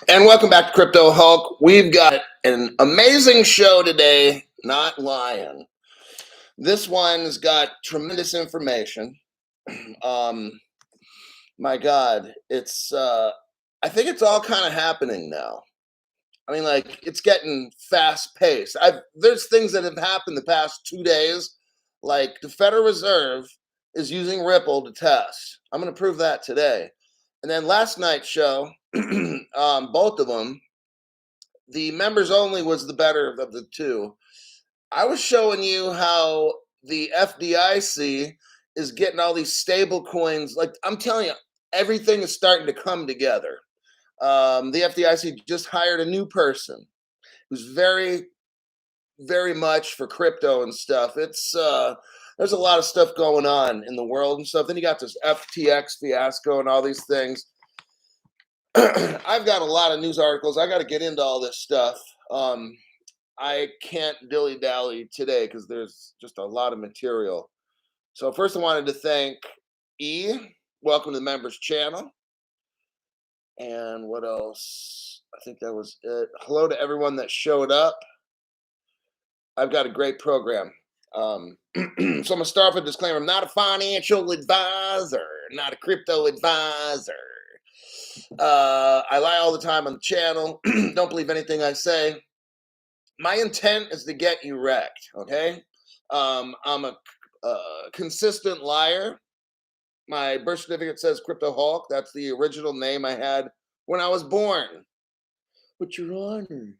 And welcome back to Crypto Hulk. We've got an amazing show today, not lying. This one's got tremendous information. Um, my God, I think it's all kind of happening now. I mean, like, it's getting fast paced. There's things that have happened the past 2 days, like the Federal Reserve is using Ripple to test. I'm going to prove that today. And then last night's show, both of them, the members only was the better of the two. I was showing you how the FDIC is getting all these stable coins. Like, I'm telling you, everything is starting to come together. The FDIC just hired a new person who's very, very much for crypto and stuff. There's a lot of stuff going on in the world and stuff. Then you got this FTX fiasco and all these things. I've got a lot of news articles. I got to get into all this stuff. I can't dilly-dally today because there's just a lot of material. So first I wanted to thank E. Welcome to the members channel. And what else? I think that was it. Hello to everyone that showed up. I've got a great program. So I'm going to start with a disclaimer. I'm not a financial advisor, not a crypto advisor. I lie all the time on the channel. Don't believe anything I say. My intent is to get you wrecked, okay? I'm a consistent liar. My birth certificate says Crypto Hulk. That's the original name I had when I was born. But Your Honor,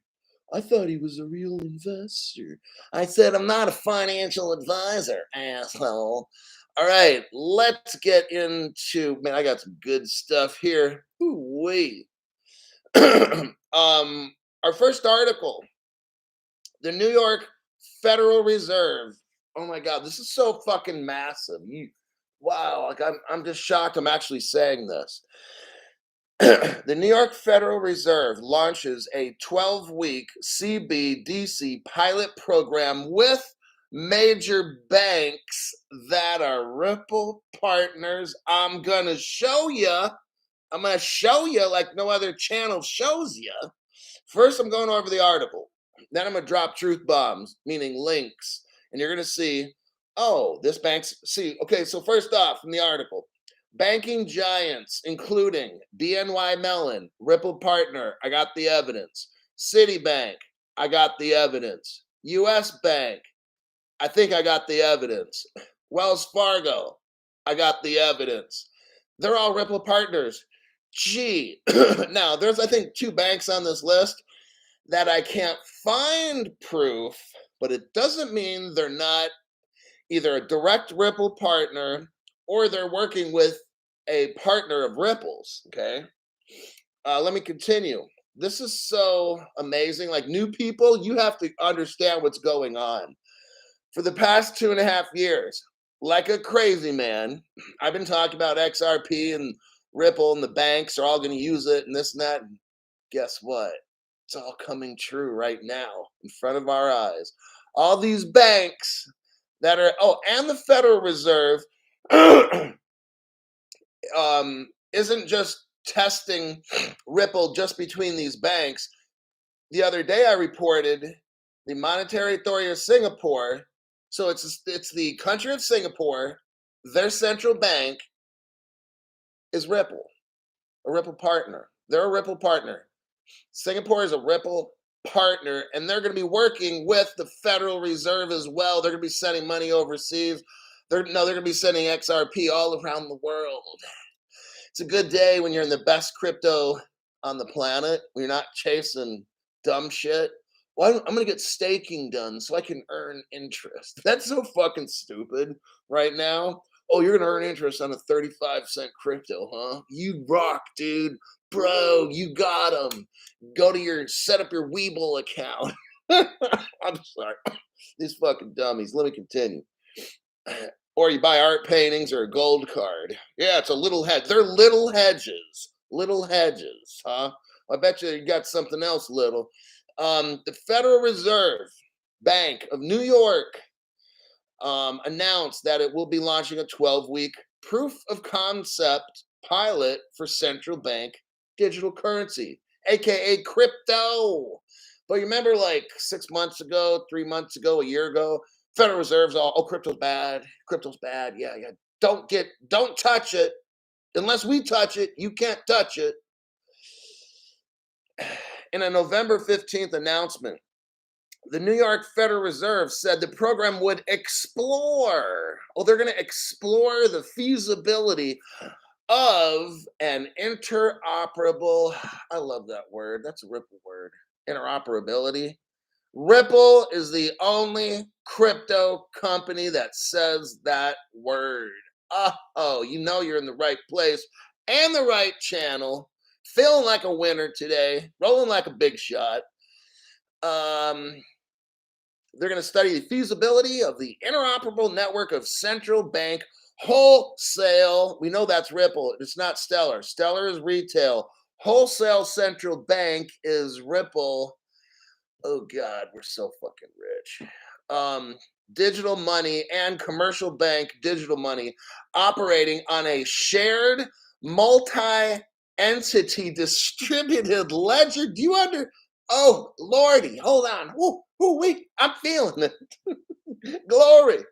I thought he was a real investor. I said, I'm not a financial advisor, asshole. All right, let's get into, man, I got some good stuff here. Ooh-wee. Our first article, the New York Federal Reserve. Oh my God, this is so fucking massive. Wow, like I'm just shocked I'm actually saying this. The New York Federal Reserve launches a 12-week Cbdc pilot program with major banks that are Ripple partners. I'm going to show you like no other channel shows you. First, I'm going over the article. Then I'm going to drop truth bombs, meaning links. And you're going to see, oh, this bank's, okay, so first off from the article, banking giants, including BNY Mellon, Ripple Partner, I got the evidence. Citibank, I got the evidence. US Bank, I think I got the evidence. Wells Fargo, I got the evidence. They're all Ripple partners. Gee, now there's, I think, 2 banks on this list that I can't find proof, but it doesn't mean they're not either a direct Ripple partner or they're working with a partner of Ripple's, okay? Let me continue. This is so amazing. Like, new people, you have to understand what's going on. For the past 2.5 years, like a crazy man, I've been talking about XRP and Ripple and the banks are all going to use it and this and that. And guess what? It's all coming true right now in front of our eyes. All these banks that are, and the Federal Reserve isn't just testing Ripple just between these banks. The other day I reported the Monetary Authority of Singapore. So it's the country of Singapore. Their central bank is Ripple, a Ripple partner. They're a Ripple partner. Singapore is a Ripple partner, and they're going to be working with the Federal Reserve as well. They're going to be sending money overseas. They're going to be sending XRP all around the world. It's a good day when you're in the best crypto on the planet. When you're not chasing dumb shit. Well, I'm going to get staking done so I can earn interest. That's so fucking stupid right now. Oh, you're going to earn interest on a 35-cent crypto, huh? You rock, dude. Bro, you got them. Set up your Webull account. I'm sorry. These fucking dummies. Let me continue. Or you buy art paintings or a gold card. Yeah, it's a little hedge. They're little hedges. Little hedges, huh? I bet you got something else little. The Federal Reserve Bank of New York announced that it will be launching a 12-week proof of concept pilot for central bank digital currency. aka crypto. But you remember like 6 months ago, 3 months ago, a year ago, Federal Reserve's all, oh, crypto's bad. Crypto's bad. Yeah, yeah. Don't touch it. Unless we touch it, you can't touch it. In a November 15th announcement, the New York Federal Reserve said the program would explore, they're going to explore the feasibility of an interoperable, I love that word. That's a Ripple word. Interoperability. Ripple is the only crypto company that says that word. Oh, you know you're in the right place and the right channel. Feeling like a winner today, rolling like a big shot. They're going to study the feasibility of the interoperable network of central bank wholesale. We know that's Ripple. It's not Stellar. Stellar is retail. Wholesale central bank is Ripple. Oh God, we're so fucking rich. Digital money and commercial bank digital money operating on a shared multi-entity distributed ledger. Do you Oh Lordy, hold on. Wait, I'm feeling it. Glory.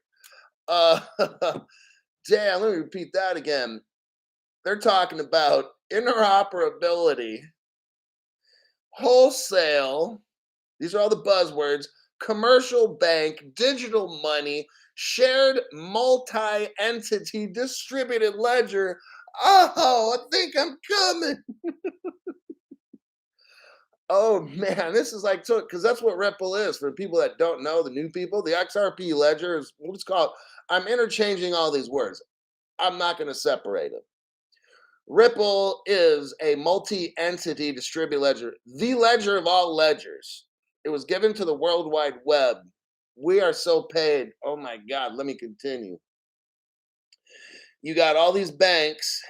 Uh Damn, let me repeat that again. They're talking about interoperability, wholesale. These are all the buzzwords. Commercial bank, digital money, shared multi-entity distributed ledger. Oh, I think I'm coming. Oh man, this is like, because that's what Ripple is for people that don't know, the new people. The XRP ledger is what's called. I'm interchanging all these words. I'm not going to separate them. Ripple is a multi-entity distributed ledger, the ledger of all ledgers. It was given to the World Wide Web. We are so paid. Oh my God, let me continue. You got all these banks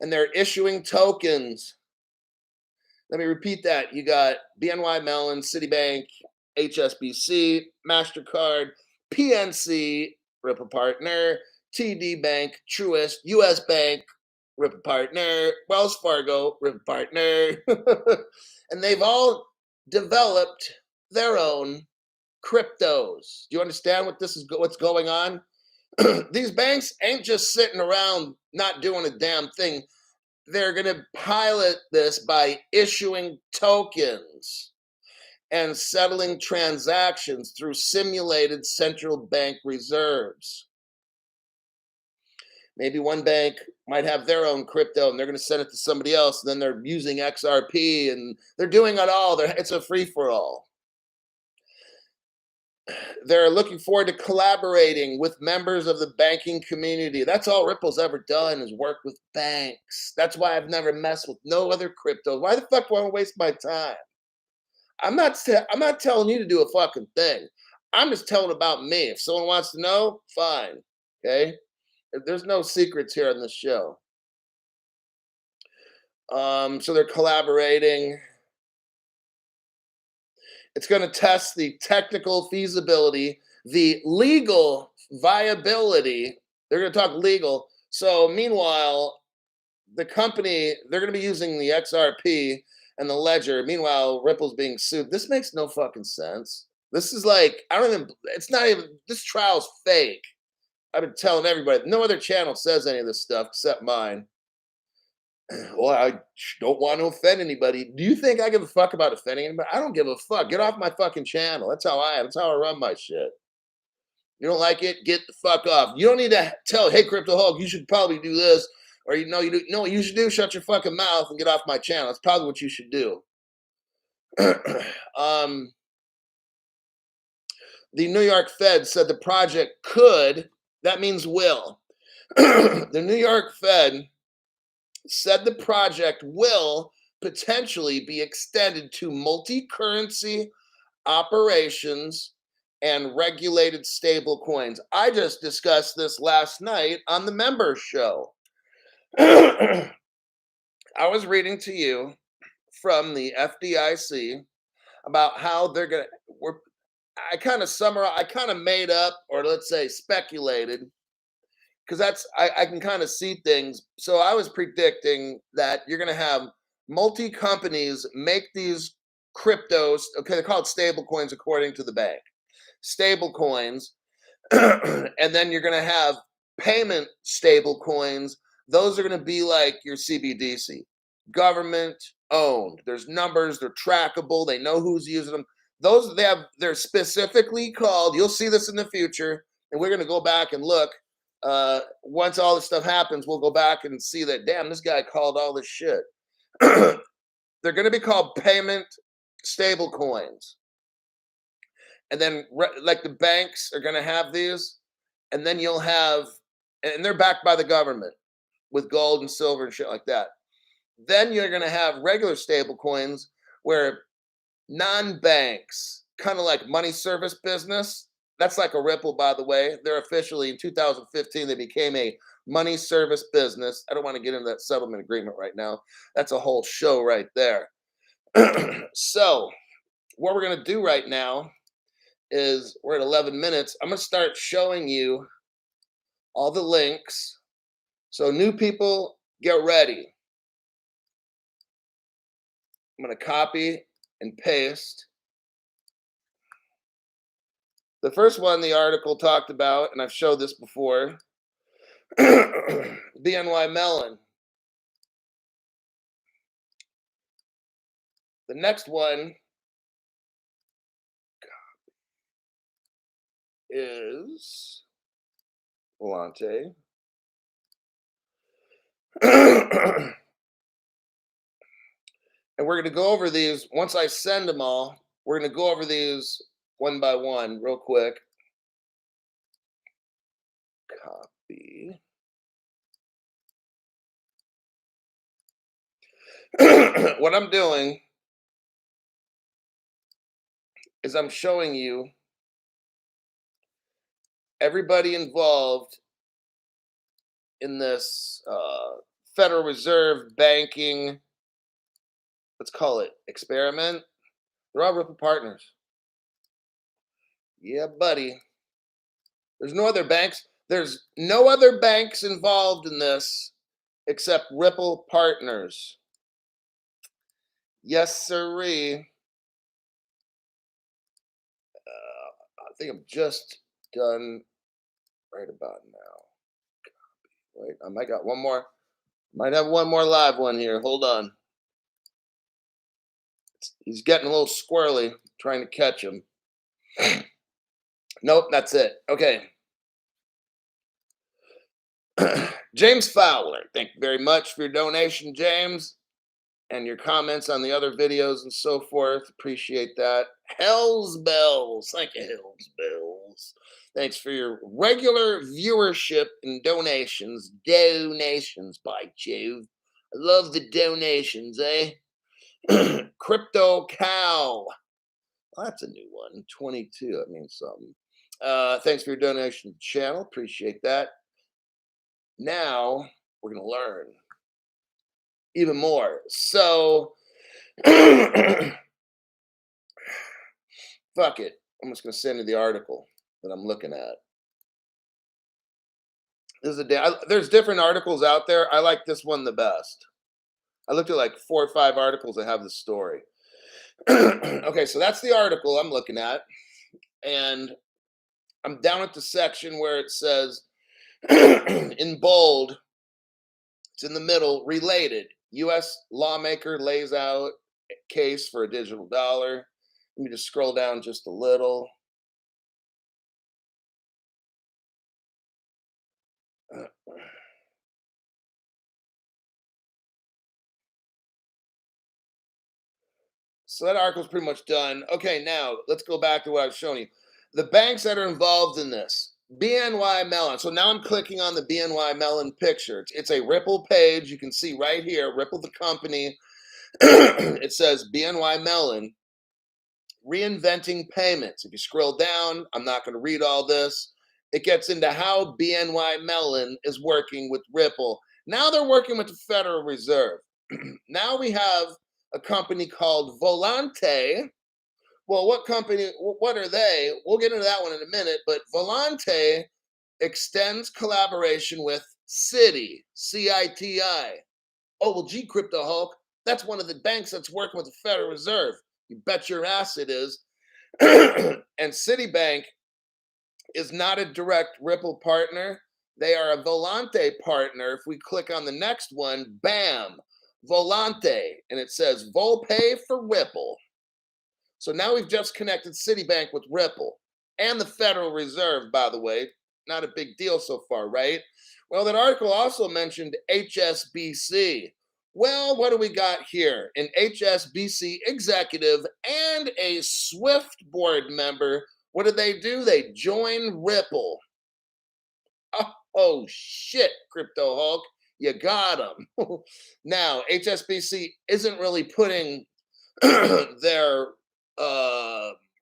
and they're issuing tokens. Let me repeat that. You got BNY Mellon, Citibank, HSBC, MasterCard, PNC, Ripple Partner, TD Bank, Truist, US Bank, Ripple Partner, Wells Fargo, Ripple Partner. And they've all developed their own cryptos. Do you understand what's going on? These banks ain't just sitting around not doing a damn thing. They're going to pilot this by issuing tokens and settling transactions through simulated central bank reserves. Maybe one bank might have their own crypto and they're going to send it to somebody else. And then they're using XRP and they're doing it all. It's a free for all. They're looking forward to collaborating with members of the banking community. That's all Ripple's ever done is work with banks. That's why I've never messed with no other cryptos. Why the fuck do I want to waste my time? I'm not telling you to do a fucking thing. I'm just telling about me. If someone wants to know, fine. Okay? There's no secrets here on this show. So they're collaborating. It's going to test the technical feasibility, the legal viability. They're going to talk legal. So meanwhile, the company, they're going to be using the XRP and the ledger. Meanwhile, Ripple's being sued. This makes no fucking sense. This is like, it's not even, this trial's fake. I've been telling everybody, no other channel says any of this stuff except mine. Well, I don't want to offend anybody. Do you think I give a fuck about offending anybody? I don't give a fuck. Get off my fucking channel. That's how I am. That's how I run my shit. You don't like it? Get the fuck off. You don't need to tell, hey, Crypto Hulk, you should probably do this. Or you know what you should do? Shut your fucking mouth and get off my channel. That's probably what you should do. The New York Fed said the project could, that means will. The New York Fed said the project will potentially be extended to multi-currency operations and regulated stable coins. I just discussed this last night on the members show. I was reading to you from the FDIC about how they're going to, I kind of made up, or let's say speculated, because I can kind of see things. So I was predicting that you're going to have multi companies make these cryptos. Okay, they're called stable coins according to the bank. Stable coins, and then you're going to have payment stable coins. Those are going to be like your CBDC, government owned. There's numbers, they're trackable, they know who's using them. Those they're specifically called. You'll see this in the future, and we're going to go back and look. Once all this stuff happens, we'll go back and see that. Damn, this guy called all this shit. They're going to be called payment stable coins. And then like the banks are going to have these, and then you'll have, and they're backed by the government with gold and silver and shit like that. Then you're going to have regular stable coins where non-banks, kind of like money service business. That's like a Ripple, by the way. They're officially in 2015, they became a money service business. I don't want to get into that settlement agreement right now. That's a whole show right there. So what we're going to do right now is we're at 11 minutes. I'm going to start showing you all the links. So new people, get ready. I'm going to copy and paste. The first one the article talked about, and I've showed this before, BNY Mellon. The next one is Volante. And we're going to go over these. Once I send them all, we're going to go over these one by one real quick. Copy. What I'm doing is I'm showing you everybody involved in this Federal Reserve banking, let's call it experiment. They're all Ripple partners. Yeah, buddy. There's no other banks. There's no other banks involved in this except Ripple partners. Yes, sirree. I think I'm just done right about now. Wait, I might got one more. Might have one more live one here. Hold on. He's getting a little squirrely, trying to catch him. Nope, that's it. Okay. James Fowler, thank you very much for your donation, James, and your comments on the other videos and so forth. Appreciate that. Hell's Bells. Thank you, Hell's Bells. Thanks for your regular viewership and donations. Donations, by Jove. I love the donations, eh? Crypto Cow. Oh, that's a new one. 22. That means something. Thanks for your donation to the channel. Appreciate that. Now we're going to learn even more. So, fuck it. I'm just going to send you the article that I'm looking at. There's different articles out there. I like this one the best. I looked at like 4 or 5 articles that have the story. Okay, so that's the article I'm looking at. And I'm down at the section where it says, in bold, it's in the middle, related. U.S. lawmaker lays out a case for a digital dollar. Let me just scroll down just a little. So that article's pretty much done. Okay, now let's go back to what I was showing you. The banks that are involved in this, BNY Mellon. So now I'm clicking on the BNY Mellon picture. It's a Ripple page. You can see right here, Ripple the company. It says BNY Mellon, reinventing payments. If you scroll down, I'm not going to read all this. It gets into how BNY Mellon is working with Ripple. Now they're working with the Federal Reserve. Now we have a company called Volante. Well, what company, what are they? We'll get into that one in a minute, but Volante extends collaboration with Citi, C-I-T-I. Oh, well, gee, Crypto Hulk, That's one of the banks that's working with the Federal Reserve. You bet your ass it is. And Citibank is not a direct Ripple partner. They are a Volante partner. If we click on the next one, bam, Volante, and it says Volpay for Ripple. So now we've just connected Citibank with Ripple and the Federal Reserve, by the way. Not a big deal so far, right? Well, that article also mentioned HSBC. Well, what do we got here? An HSBC executive and a SWIFT board member. What did they do? They joined Ripple. Oh shit, Crypto Hulk. You got them. Now, HSBC isn't really putting their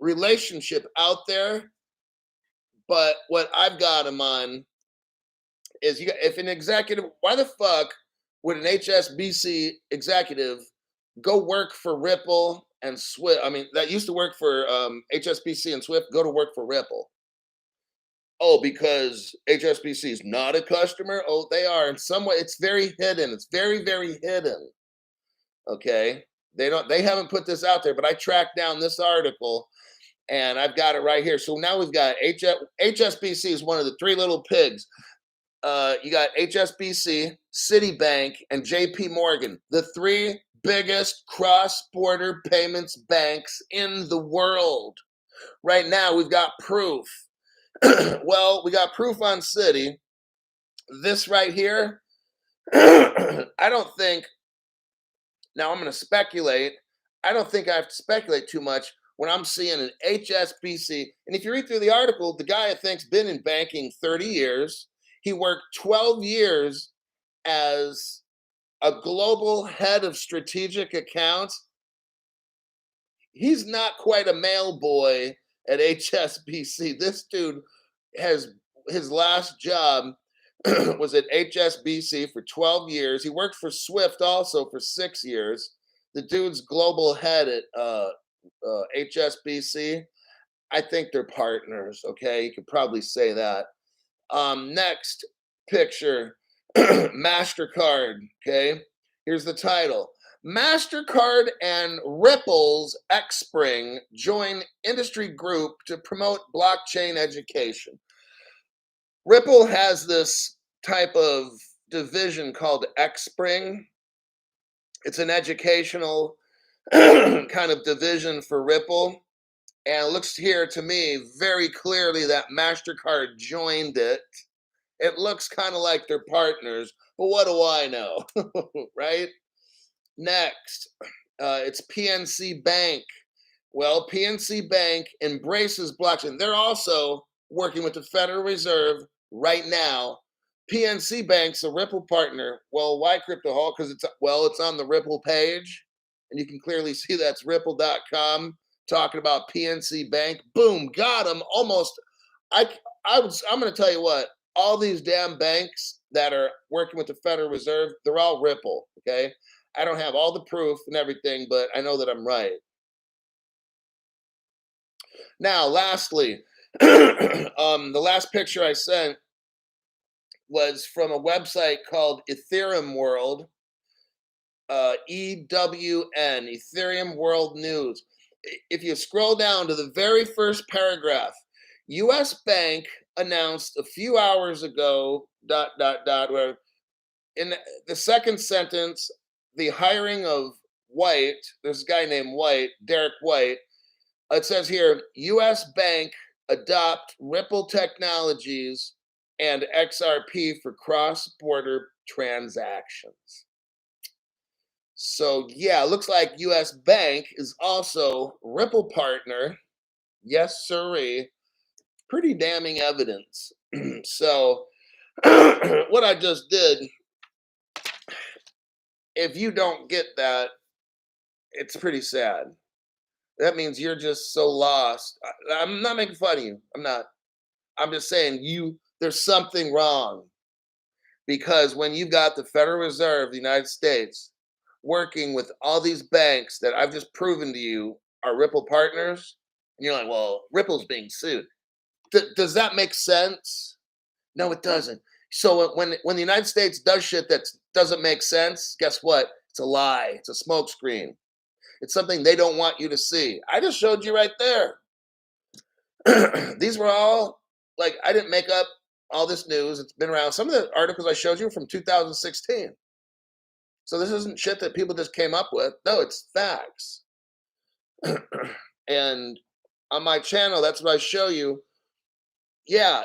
relationship out there, but what I've got them on is if an executive, why the fuck would an HSBC executive go work for Ripple and Swift? I mean, that used to work for HSBC and Swift, go to work for Ripple. Oh, because HSBC is not a customer? Oh, they are in some way. It's very hidden. It's very, very hidden. Okay. They haven't put this out there, but I tracked down this article and I've got it right here. So now we've got HSBC is one of the three little pigs. You got HSBC, Citibank, and JP Morgan, the three biggest cross-border payments banks in the world. Right now, we've got proof. Well, we got proof on Citi. This right here, I don't think, now I'm going to speculate. I don't think I have to speculate too much when I'm seeing an HSBC. And if you read through the article, the guy I think's been in banking 30 years. He worked 12 years as a global head of strategic accounts. He's not quite a mail boy at HSBC. This dude has his last job was at HSBC for 12 years. He worked for Swift also for 6 years. The dude's global head at HSBC. I think they're partners. Okay, you could probably say that. Next picture, MasterCard. Okay, here's the title. MasterCard and Ripple's Xspring join industry group to promote blockchain education. Ripple has this type of division called Xspring. It's an educational kind of division for Ripple. And it looks here to me very clearly that MasterCard joined it. It looks kind of like they're partners, but what do I know, right? Next, it's PNC Bank. Well, PNC Bank embraces blockchain. They're also working with the Federal Reserve right now. PNC Bank's a Ripple partner. Well, why Crypto Hall? Because it's on the Ripple page, and you can clearly see that's ripple.com talking about PNC Bank. Boom, got them. Almost. I'm going to tell you what. All these damn banks that are working with the Federal Reserve, they're all Ripple. Okay, I don't have all the proof and everything, but I know that I'm right. Now, lastly, the last picture I sent was from a website called Ethereum World, EWN, Ethereum World News. If you scroll down to the very first paragraph, U.S. Bank announced a few hours ago, where in the second sentence, the hiring of White, there's a guy named White, Derek White, it says here, U.S. Bank adopt Ripple technologies and XRP for cross-border transactions. So yeah, looks like U.S. Bank is also Ripple partner. Yes, sirree. Pretty damning evidence. So what I just did, if you don't get that, it's pretty sad. That means you're just so lost. I'm not making fun of you. I'm not. I'm just saying there's something wrong. Because when you've got the Federal Reserve of the United States working with all these banks that I've just proven to you are Ripple partners, and you're like, well, Ripple's being sued. Does that make sense? No, it doesn't. So when the United States does shit that doesn't make sense, guess what? It's a lie. It's a smokescreen. It's something they don't want you to see. I just showed you right there. These were all, like, I didn't make up all this news. It's been around. Some of the articles I showed you are from 2016. So this isn't shit that people just came up with. No, it's facts. And on my channel, that's what I show you. Yeah,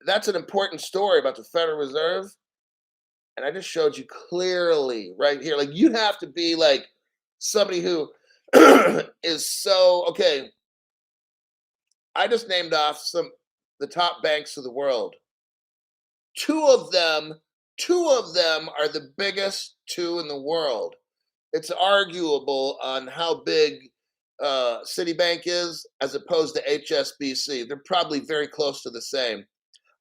that's an important story about the Federal Reserve. And I just showed you clearly right here. Like, you'd have to be like somebody who is so okay. I just named off the top banks of the world. Two of them are the biggest two in the world. It's arguable on how big Citibank is as opposed to HSBC. They're probably very close to the same.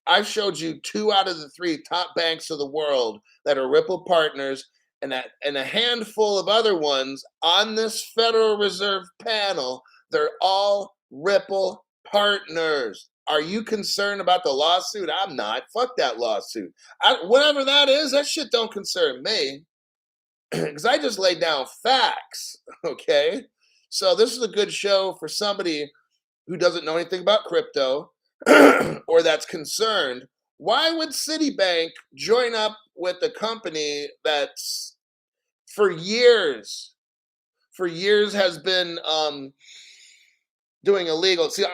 I showed you 2 out of the 3 top banks of the world that are Ripple partners, and a handful of other ones on this Federal Reserve panel. They're all Ripple partners. Are you concerned about the lawsuit? I'm not. Fuck that lawsuit. Whatever that is, that shit don't concern me. Because I just laid down facts. Okay? So this is a good show for somebody who doesn't know anything about crypto or that's concerned. Why would Citibank join up with a company that's for years has been doing illegal? See,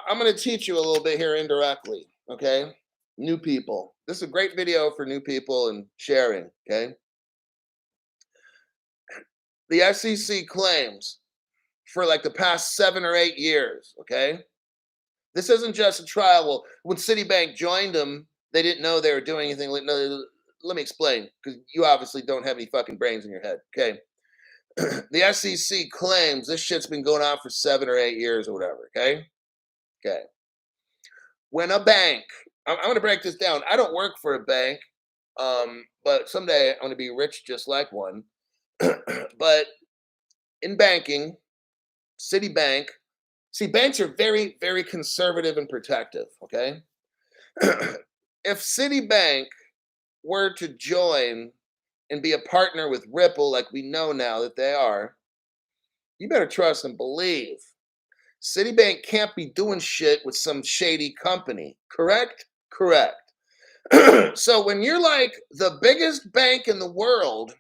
I'm going to teach you a little bit here indirectly, okay? New people. This is a great video for new people and sharing, okay? The SEC claims for like the past 7 or 8 years, okay? This isn't just a trial. Well, when Citibank joined them, they didn't know they were doing anything. No, let me explain, because you obviously don't have any fucking brains in your head, okay? The SEC claims this shit's been going on for 7 or 8 years or whatever, okay? Okay. When a bank, I'm going to break this down. I don't work for a bank, but someday I'm going to be rich just like one. But in banking, Citibank, see, banks are very, very conservative and protective, okay? If Citibank were to join and be a partner with Ripple, like we know now that they are, you better trust and believe. Citibank can't be doing shit with some shady company, correct? Correct. So when you're like the biggest bank in the world,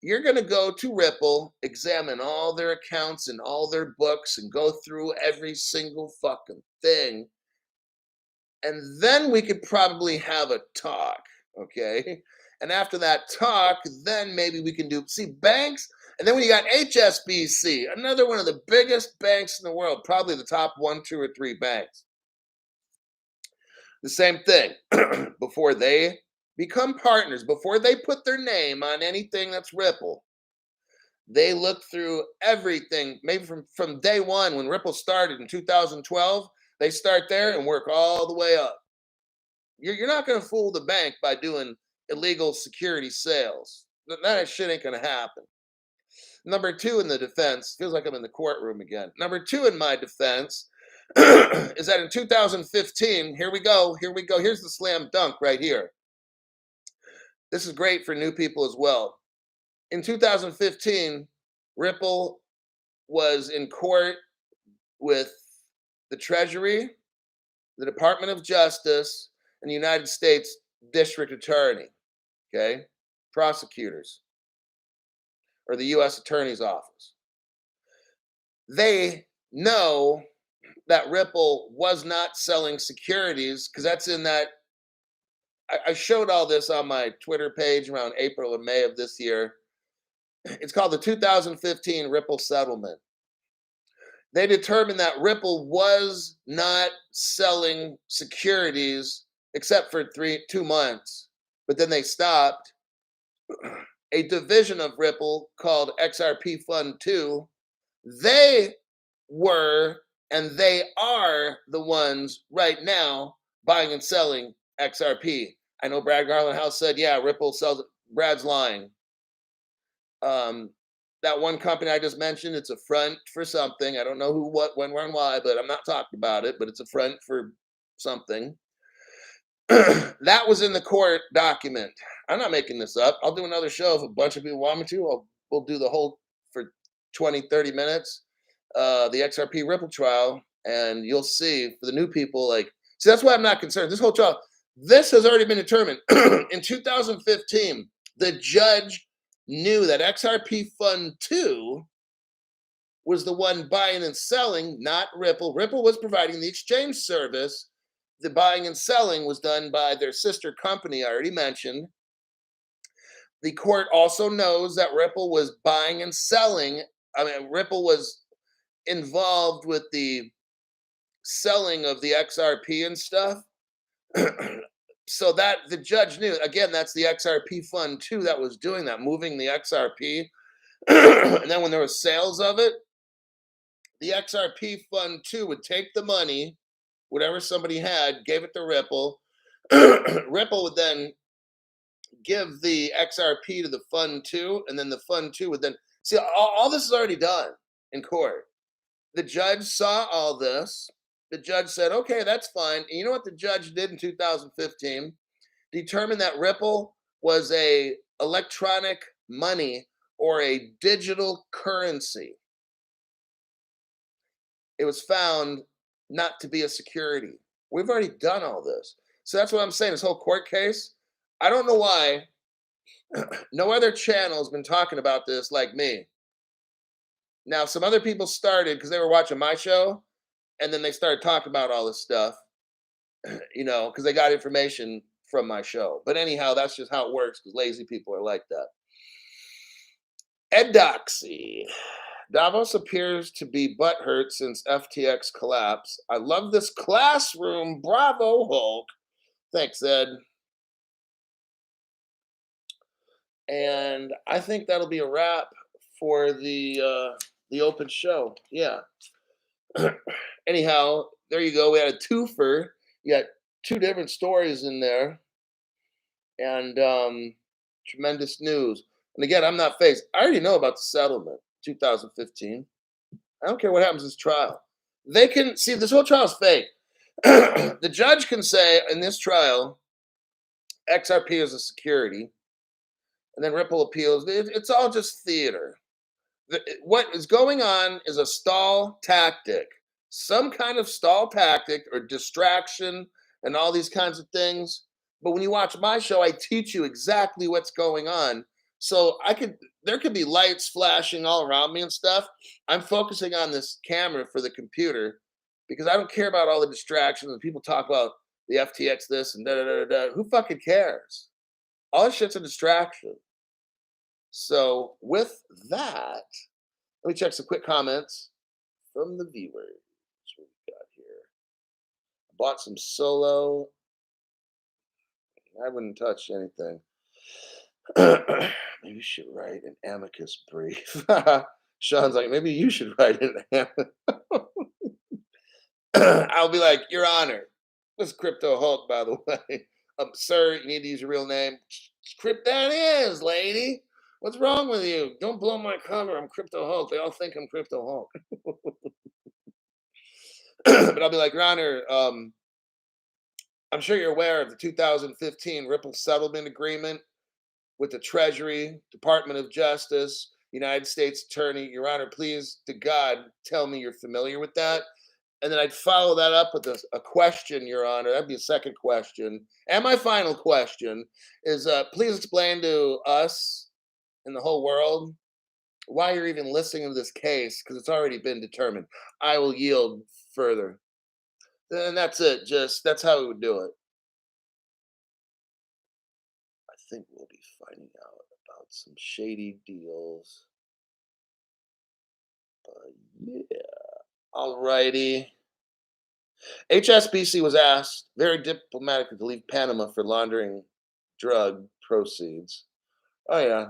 you're going to go to Ripple, examine all their accounts and all their books and go through every single fucking thing. And then we could probably have a talk, okay? And after that talk, then maybe we can see banks. And then when you got HSBC, another one of the biggest banks in the world, probably the top 1, 2, or 3 banks. The same thing. Before they become partners, before they put their name on anything that's Ripple, they look through everything, maybe from day one when Ripple started in 2012. They start there and work all the way up. You're not going to fool the bank by doing illegal security sales. That shit ain't going to happen. Number 2 in the defense, feels like I'm in the courtroom again. Number 2 in my defense is that in 2015, here we go. Here's the slam dunk right here. This is great for new people as well. In 2015, Ripple was in court with the Treasury, the Department of Justice, and the United States District Attorney, okay? Prosecutors, or the U.S. Attorney's Office. They know that Ripple was not selling securities, because that's in that. I showed all this on my Twitter page around April and May of this year. It's called the 2015 Ripple Settlement. They determined that Ripple was not selling securities except for 2 months, but then they stopped. A division of Ripple called XRP Fund 2, they were and they are the ones right now buying and selling XRP. I know Brad Garland House said, yeah, Ripple sells it. Brad's lying. That one company I just mentioned, it's a front for something. I don't know who, what, when, where, and why, but I'm not talking about it, but it's a front for something. That was in the court document. I'm not making this up. I'll do another show if a bunch of people want me to. We'll do the whole for 20, 30 minutes, the XRP Ripple trial, and you'll see for the new people, like, see, that's why I'm not concerned. This whole trial, this has already been determined. In 2015, the judge knew that XRP Fund 2 was the one buying and selling, not Ripple. Ripple was providing the exchange service. The buying and selling was done by their sister company, I already mentioned. The court also knows that Ripple was buying and selling. I mean, Ripple was involved with the selling of the XRP and stuff. So that the judge knew, again, that's the XRP Fund 2 that was doing that, moving the XRP. And then when there was sales of it, the XRP Fund 2 would take the money, whatever somebody had, gave it to Ripple. Ripple would then give the XRP to the Fund 2, and then the Fund 2 would then see all this is already done in court. The judge saw all this. The judge said, okay, that's fine. And you know what the judge did in 2015? Determined that Ripple was a electronic money or a digital currency. It was found not to be a security. We've already done all this. So that's what I'm saying. This whole court case, I don't know why no other channel has been talking about this like me. Now, some other people started because they were watching my show, and then they started talking about all this stuff, because they got information from my show. But anyhow, that's just how it works because lazy people are like that. Edoxy. Davos appears to be butthurt since FTX collapse. I love this classroom. Bravo, Hulk. Thanks, Ed. And I think that'll be a wrap for the open show. Yeah. Anyhow, there you go. We had a twofer. You got two different stories in there, and tremendous news. And again, I'm not phased. I already know about the settlement, 2015. I don't care what happens in this trial. They can see this whole trial is fake. The judge can say in this trial, XRP is a security, and then Ripple appeals. It's all just theater. What is going on is a stall tactic, some kind of stall tactic or distraction, and all these kinds of things. But when you watch my show, I teach you exactly what's going on. So there could be lights flashing all around me and stuff. I'm focusing on this camera for the computer because I don't care about all the distractions and people talk about the FTX this and da da da da. Who fucking cares? All this shit's a distraction. So with that, let me check some quick comments from the viewers. What we got here? I bought some solo. I wouldn't touch anything. Maybe you should write an amicus brief. Sean's like, maybe you should write an amicus. I'll be like, Your Honor, this is Crypto Hulk, by the way. Sir, you need to use your real name. That is, lady. What's wrong with you? Don't blow my cover. I'm Crypto Hulk. They all think I'm Crypto Hulk. But I'll be like, Your Honor, I'm sure you're aware of the 2015 Ripple settlement agreement with the Treasury, Department of Justice, United States Attorney. Your Honor, please, to God, tell me you're familiar with that. And then I'd follow that up with a question, Your Honor. That'd be a second question. And my final question is, please explain to us and the whole world why you're even listening to this case, because it's already been determined. I will yield further. And that's it. That's how we would do it. I think we'll be finding out about some shady deals. Yeah. Alrighty. HSBC was asked very diplomatically to leave Panama for laundering drug proceeds. Oh yeah.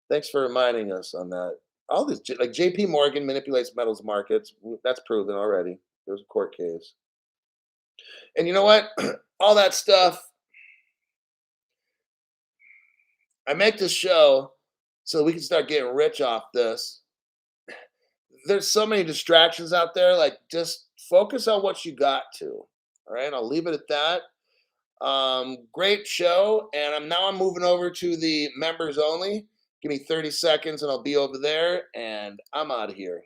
Thanks for reminding us on that. All this, like JP Morgan manipulates metals markets. That's proven already. There's a court case. And you know what? All that stuff. I make this show so we can start getting rich off this. There's so many distractions out there. Like, just focus on what you got to. All right. I'll leave it at that. Great show, and I'm moving over to the members only. Give me 30 seconds, and I'll be over there, and I'm out of here.